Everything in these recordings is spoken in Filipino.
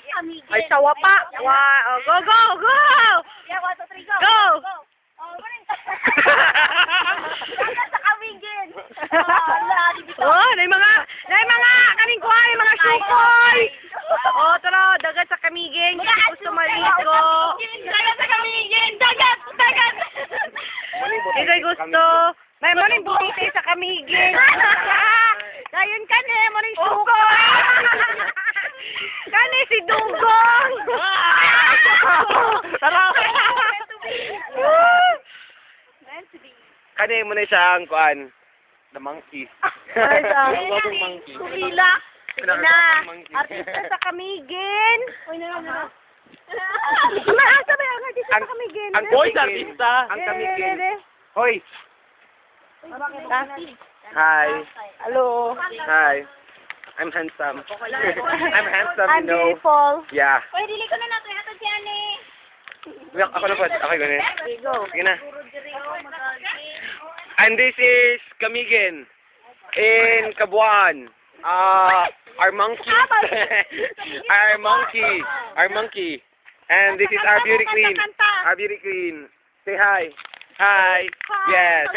go. Ay, sawa pa. Wow. Go, go, go! Yeah, 1, 2, 3, go! Go! Oh, manin ka. Dagat sa kamigin. Wala, dito. Oh, may mga kaning kuha, may mga sukoy. Oh, tara, dagat sa kamigin. Gusto maligo. Dagat sa kamigin. Dagat, dagat. Ito'y gusto. May maning butite sa kamigin. Dayon ka ni, maning sukoy. Kani si Dugong. Tara! Kani mo na siyang kuan. The monkey. Ay, Ang monkey. Kulila. Na, Monkey. artista sa kamigin. Uy, na. Maasa ba yung artista sa kamigin? Ang boy sa artista. Ang kamigin. Hoy. Hi. Hello. Hi. I'm handsome. I'm handsome, I'm you know. beautiful. Yeah. Uy, dili ko na nato yata diyan eh. Ako na po. Okay, ganun. Go. Sige na. And this is Kamigin in Kabuuan. Our monkey. Our monkey. And this is our beauty queen. Our beauty queen. Say hi. Hi. Yes.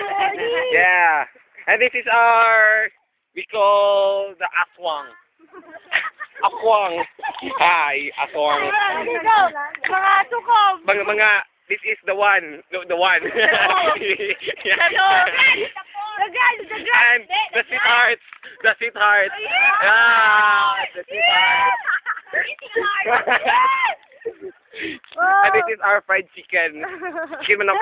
Yeah. And this is our, we call the aswang. Aswang. Hi, aswang. Go. Mga tukob. Mga, this is the one. The one. Dagan. And the sweetheart. The sweetheart. Ah, the sweetheart. And this is our fried chicken. Chicken manok.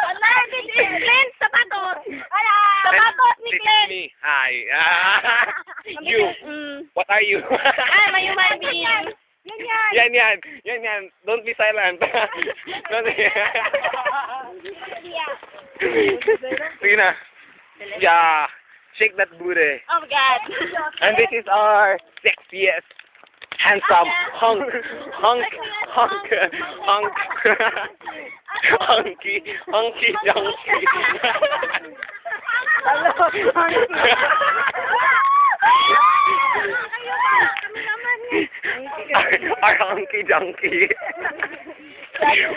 Wala, this is Clint Sapatos. Wala. And Sapatos ni this is Clint. me. Hi. You. What are you? I'm a human being. Yan. Don't be silent. Don't be... Sige na. Yeah. Shake that booty. Oh my God. And this is our sexiest, handsome, hunk, hunky donkey. Our hunky donkey.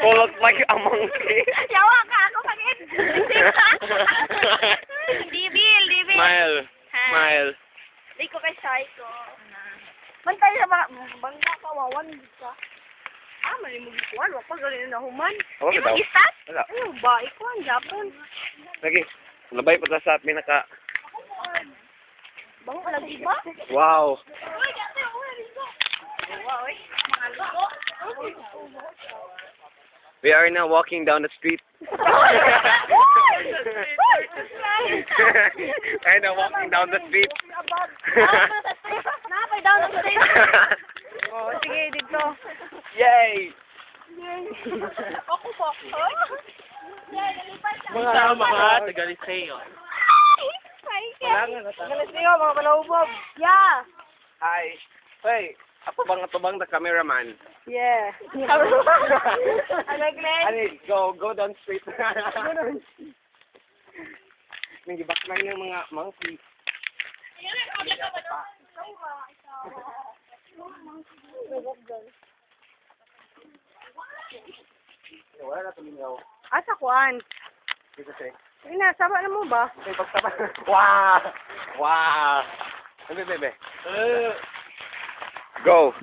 Who looks like a monkey. Yawa ka ako pag-it. Dibil. Smile. Di ko kay Psycho. Bantay sa mga bangka kawawan ka. Mali mo gikuan, wag pa galing na human. Ako Di ba? mo gisat? Wala. Ano ba? Ikuan, Japon. Lagi. Labay pa sa atin naka. Bang lagi ba? Wow. Uy, gati, uy. We are now walking down the street. Right now walking down the street. Napay down ang street. Oh, sige, dito. Yay! Ako po. Mga taga-Liceo. Galis niyo, mga palahubog. Yeah. Hi. Hey, atubang na cameraman. Yeah. Ani, go down street. Nang gibak lang yung mga monkey. Wala na tumingaw. Asa kuan? Dito siya. Sige na, saba na mo ba? Okay, pagsama. Wow! Wow! Bebe. Go!